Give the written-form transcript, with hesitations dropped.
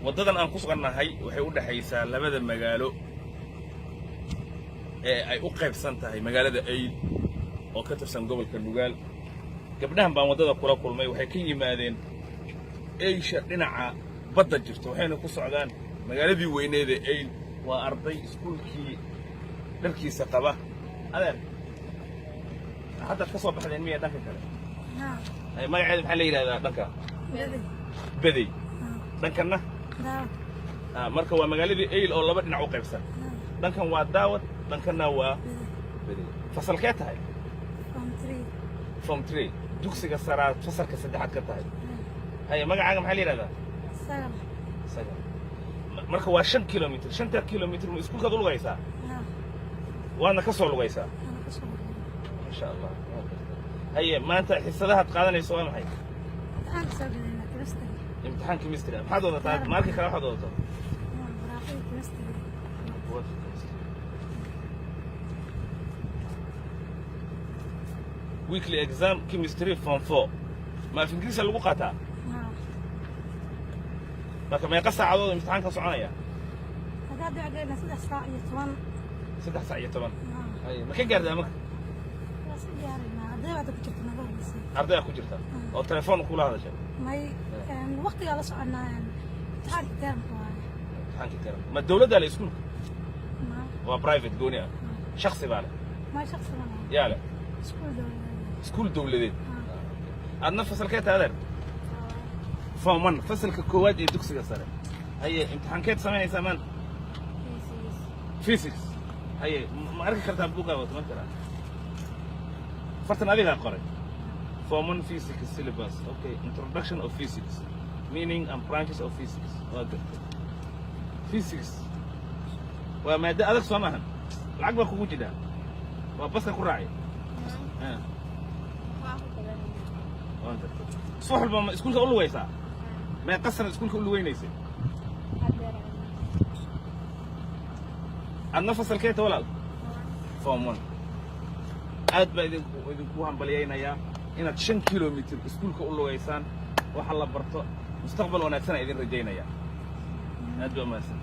waddadan aan ku sugannahay waxay u dhaxaysaa labada magaalo ee ay u qaybsan tahay magaalada Eyl oo ka tirsan gobolka Nugaal. gabdhahan baan waddada kula kulmay waxay ka yimaadeen Eysha dhinaca badda jirto waxayna ku socdaan magaaladii weyneed ee Eyl. waa arday iskuulkii dharkiisa qaba adeer hadda ka soo baxdeen miya dhanka kale ay magaceeda maxaa la yiraahdaa dhanka Beday dhankana marka waa magaaladii Eyl oo laba dhinac u qaybsan dhankan waa Daawad dhankana waa Beday. fasalkee tahay form 3 dugsiga saraad fasalka saddexaad ka tahay hay magacaaga maxaa la yiraahdaa sagal marka waa 5 kilomitir 5 kilomitir ma iskuulka u lugaysaa waana ka soo lugaysaa ma sha Allah. hay maanta xisadaha qaadanayso waa maxay imtixaan chemistry maxaad wadataa maalka kale waxaad wadataa weekly exam chemistry form 4 ما في انجليزي lagu qaataa marka meeqa saacadood imtixaanka soconaya hada dhacayna 3 saac iyo 10 3 saac iyo 10 hay ma ka gaardaa marka arday ku jirta oo telefoon kula hadashay may waqtiga la soconayaan imtixaanka garan ma dawladda la iskuulka waa private gooni ah shakhsi baa ma shakhsi ma yaa la iskuul dawladeed adna fasalkee taadeer form 1 fasalka koowaad ee dugsiga sare haye imtixaankeed sameynaysaa maan physics haye ma arki kartaa buuqa wada ma kara fartan adiga qoray form 1 physics syllabus okay introduction of physics meaning and branches of physics okay physics waa maada adag soo maahan lacag baa kugu jira waa baska ku raacay صح البا اسكولك اقول له ويسع ما يقصر اسكولك اقول له وين يسي النفس الكيت ولا فهم 1 aad ba idinku hambalyeynaya inaad 5 kilomitir iskuulka u lugeysaan waxa la barto mustaqbal wanaagsan ay idin rajaynaya aad ba maasan